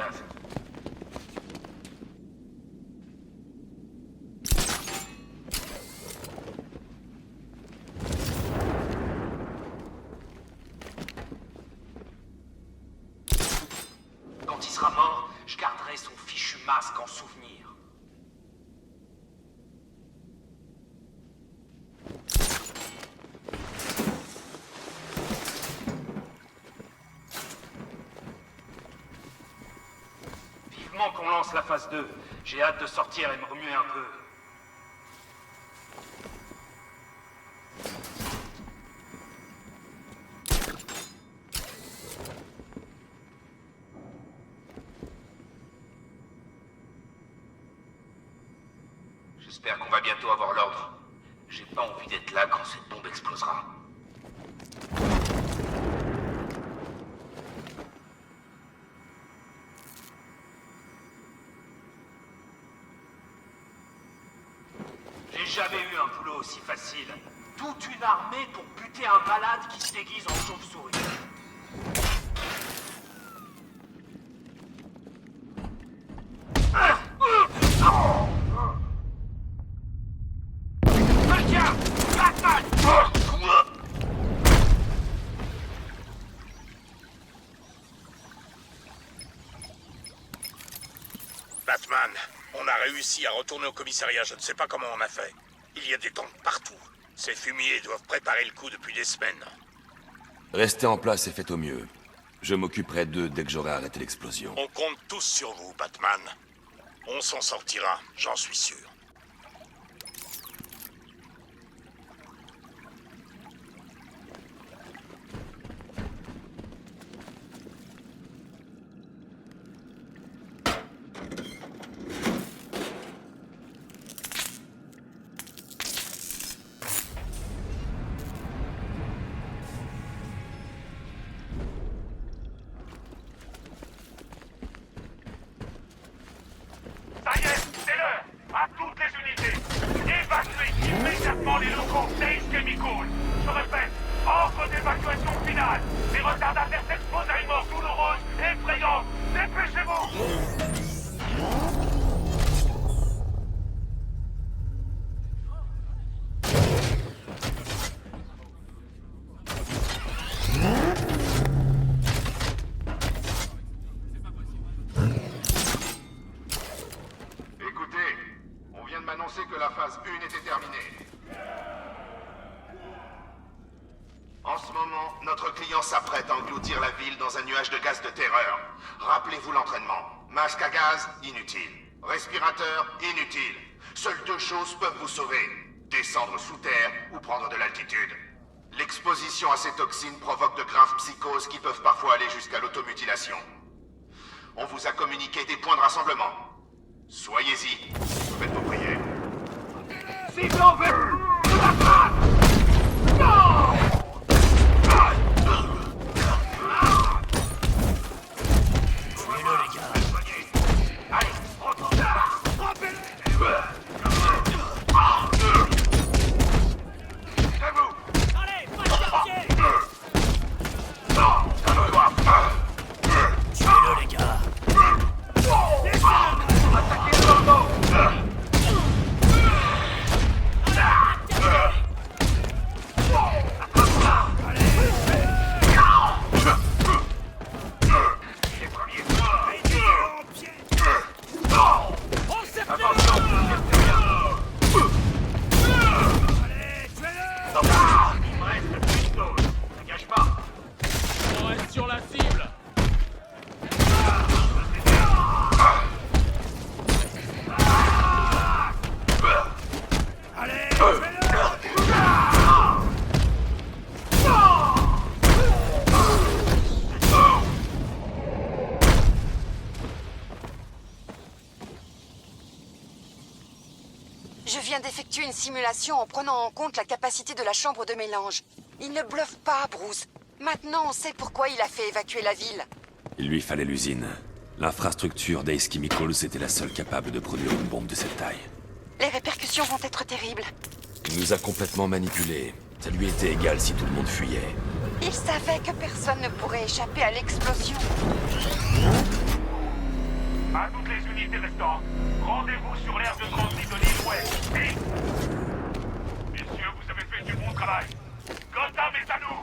gaz. Quand il sera mort, je garderai son fichu masque en souvenir. Vivement qu'on lance la phase 2. J'ai hâte de sortir et me remuer un peu. J'espère qu'on va bientôt avoir l'ordre. J'ai pas envie d'être là quand cette bombe explosera. J'ai jamais eu un boulot aussi facile. Toute une armée pour buter un malade qui se déguise en chauve-souris. Batman, on a réussi à retourner au commissariat, je ne sais pas comment on a fait. Il y a des tentes partout. Ces fumiers doivent préparer le coup depuis des semaines. Restez en place et faites au mieux. Je m'occuperai d'eux dès que j'aurai arrêté l'explosion. On compte tous sur vous, Batman. On s'en sortira, j'en suis sûr. Ça y est, c'est l'heure. À toutes les unités, évacuez immédiatement les locaux d'Ace Chemical. Je répète, ordre d'évacuation finale. Les retardataires s'exposent à une mort douloureuse et effrayante. Dépêchez-vous. Écoutez, on vient de m'annoncer que la phase 1 était terminée. En ce moment, notre client s'apprête à engloutir la ville dans un nuage de gaz de terreur. Rappelez-vous l'entraînement. Masque à gaz, inutile. Respirateur, inutile. Seules deux choses peuvent vous sauver. Descendre sous terre ou prendre de l'altitude. L'exposition à ces toxines provoque de graves psychoses qui peuvent parfois aller jusqu'à l'automutilation. On vous a communiqué des points de rassemblement. Soyez-y. Faites vos prières. Cible en vue. De la trace. Non. Tuez-le, les gars. Allez, retourne là. Allez, pas de pied. Tuez-le, les gars. Attaquez le corbeau. Les premiers On s'est attention, Allez, tuez-le. il me reste plus de doses. Ne gâche pas. On reste sur la cible. Allez, tuez-le. Je viens d'effectuer une simulation en prenant en compte la capacité de la chambre de mélange. Il ne bluffe pas, Bruce. Maintenant, on sait pourquoi il a fait évacuer la ville. Il lui fallait l'usine. L'infrastructure d'Ace Chemicals était la seule capable de produire une bombe de cette taille. Les répercussions vont être terribles. Il nous a complètement manipulés. Ça lui était égal si tout le monde fuyait. Il savait que personne ne pourrait échapper à l'explosion. unités restantes. Rendez-vous sur l'aire de transit de l'île Ouest. Vite! Messieurs, vous avez fait du bon travail. Gotham est à nous!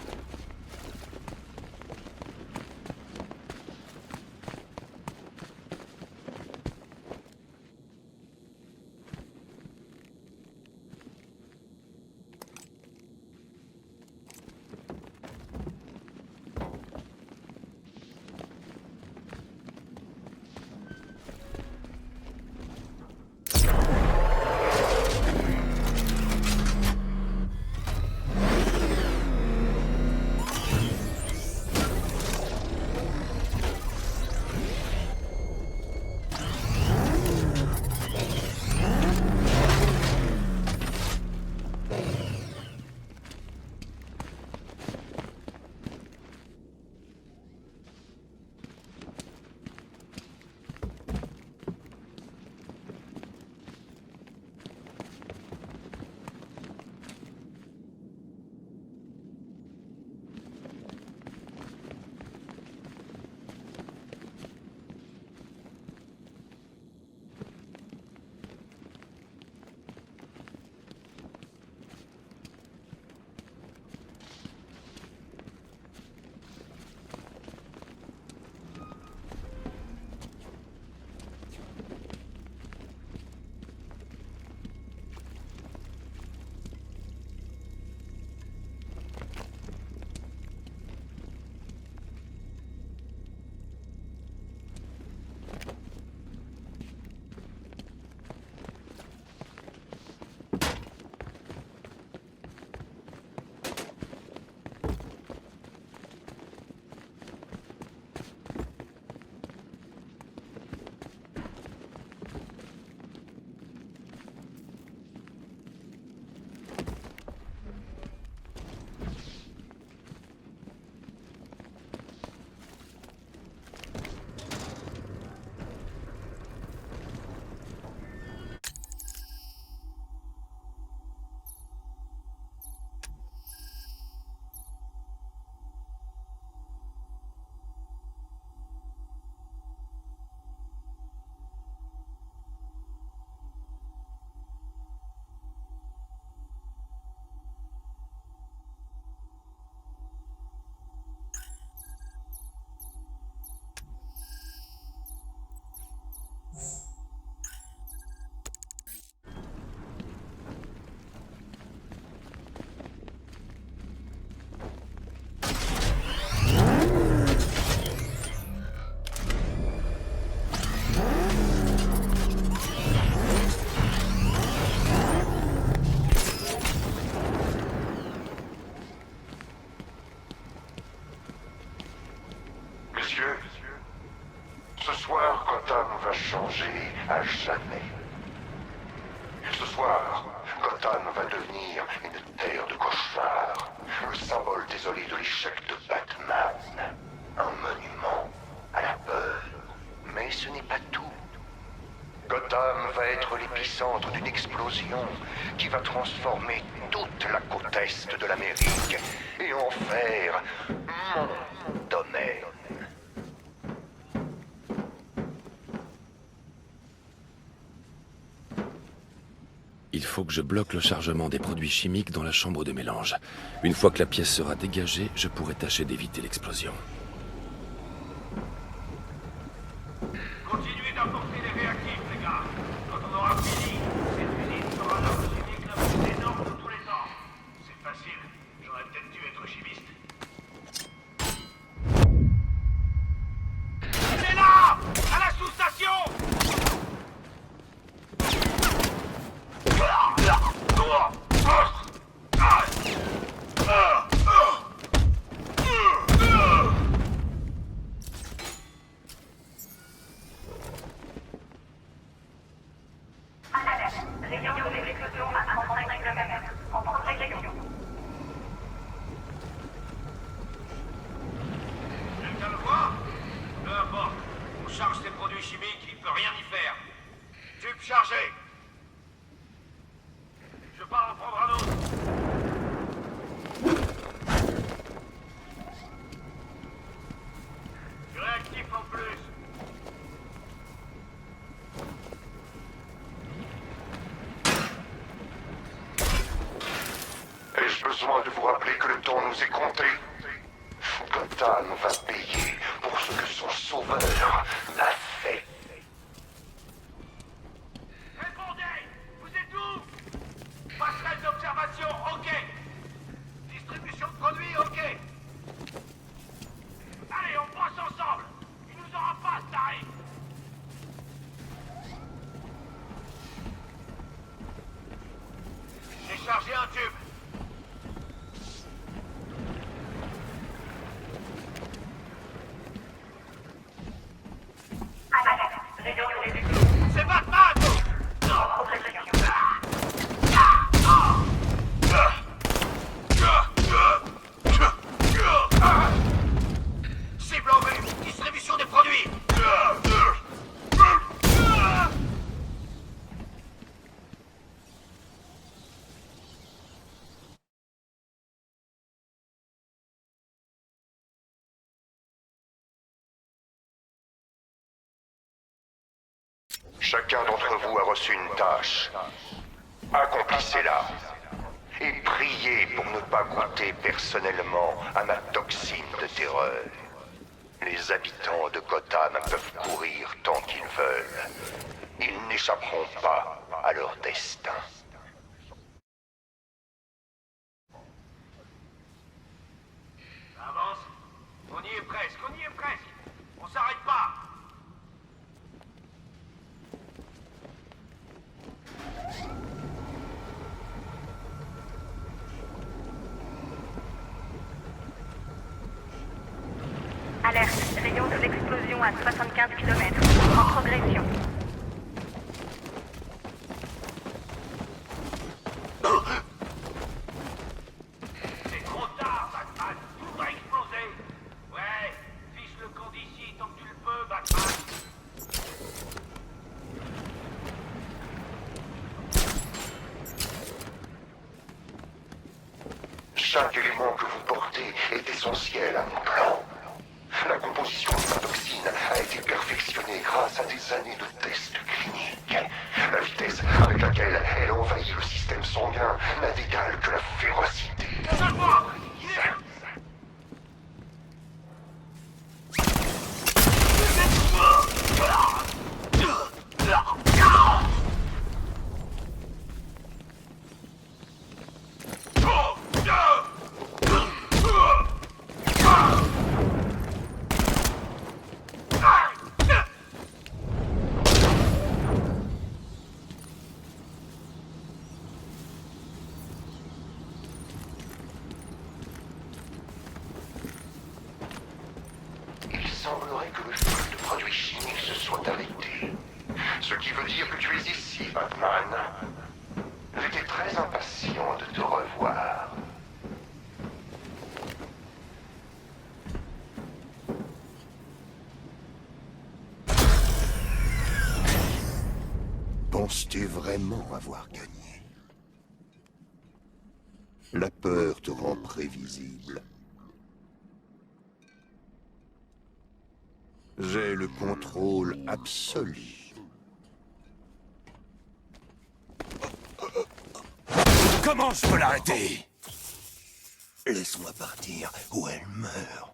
Ce soir, Gotham va changer à jamais. Ce soir, Gotham va devenir une terre de cauchemars, le symbole désolé de l'échec de Batman, un monument à la peur. Mais ce n'est pas tout. Gotham va être l'épicentre d'une explosion qui va transformer toute la côte est de l'Amérique et en faire mon domaine. Il faut que je bloque le chargement des produits chimiques dans la chambre de mélange. Une fois que la pièce sera dégagée, je pourrai tâcher d'éviter l'explosion. Continuez d'apporter les réactifs, les gars. Quand on aura fini, cette usine sera l'arme chimique la plus énorme de tous les temps. C'est facile. J'aurais peut-être dû être chimiste. C'est là! À la sous-station! Quelqu'un le voit? Peu importe. On charge ces produits chimiques, il peut rien y faire. Tube chargé! Je pars en prendre un autre. Du réactif en plus. besoin de vous rappeler que le temps nous est compté. Gotham va payer pour ce que son sauveur a fait. Répondez! Vous êtes où? Passerelle d'observation, ok. Distribution de produits, ok. Allez, on passe ensemble. Il nous aura pas, taré. J'ai chargé un tube. C'est Batman! Cible en vue! Distribution des produits! Chacun d'entre vous a reçu une tâche. Accomplissez-la. Et priez pour ne pas goûter personnellement à ma toxine de terreur. Les habitants de Gotham peuvent courir tant qu'ils veulent. Ils n'échapperont pas à leur destin. Avance. On y est presque, on y est presque. On s'arrête pas. Alerte, rayon de l'explosion à 75 km, en progression. C'est trop tard, Batman. Tout va exploser. Ouais, fiche le camp d'ici tant que tu le peux, Batman. Chaque élément que vous portez est essentiel à mon plan. La composition de ma toxine a été perfectionnée grâce à des années de tests cliniques. La vitesse avec laquelle elle envahit le système sanguin n'a d'égal que la férocité. Je le vois. Il est... Il semblerait que le flux de produits chimiques se soit arrêté. Ce qui veut dire que tu es ici, Batman. J'étais très impatient de te revoir. Penses-tu vraiment avoir gagné? La peur te rend prévisible. J'ai le contrôle absolu. Comment je peux l'arrêter? Laisse-moi partir ou elle meurt.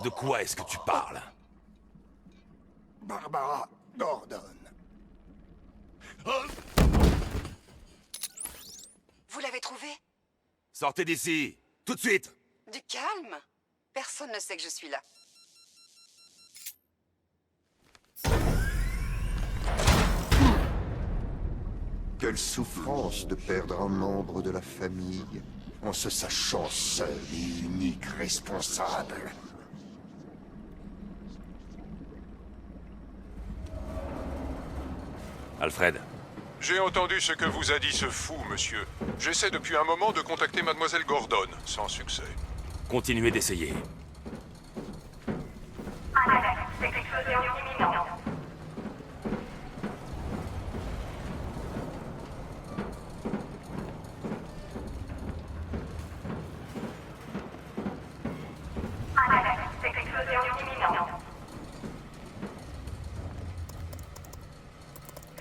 De quoi est-ce que tu parles? Barbara Gordon. Vous l'avez trouvé? Sortez d'ici, tout de suite! Du calme. Personne ne sait que je suis là. Quelle souffrance de perdre un membre de la famille en se sachant seul et unique responsable. Alfred, J'ai entendu ce que vous a dit ce fou, monsieur. J'essaie depuis un moment de contacter Mademoiselle Gordon, sans succès. continuez d'essayer. Alerte, explosion imminente. Alerte, explosion imminente.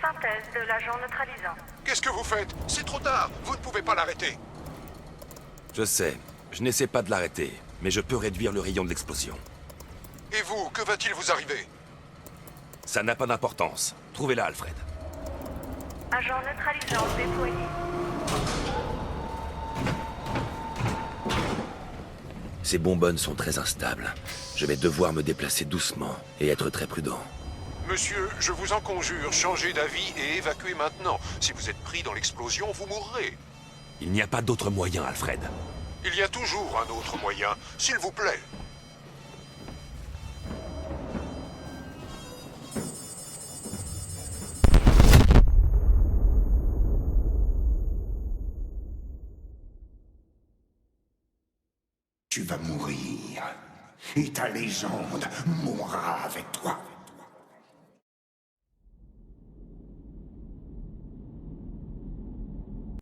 Synthèse de l'agent neutralisant. Qu'est-ce que vous faites? C'est trop tard. Vous ne pouvez pas l'arrêter. Je sais, je n'essaie pas de l'arrêter, mais je peux réduire le rayon de l'explosion. Et vous, que va-t-il vous arriver? Ça n'a pas d'importance. Trouvez-la, Alfred. Agent neutralisant déployé. Ces bonbonnes sont très instables. Je vais devoir me déplacer doucement et être très prudent. Monsieur, je vous en conjure, changez d'avis et évacuez maintenant. Si vous êtes pris dans l'explosion, vous mourrez. Il n'y a pas d'autre moyen, Alfred. Il y a toujours un autre moyen, s'il vous plaît. Tu vas mourir. Et ta légende mourra avec toi.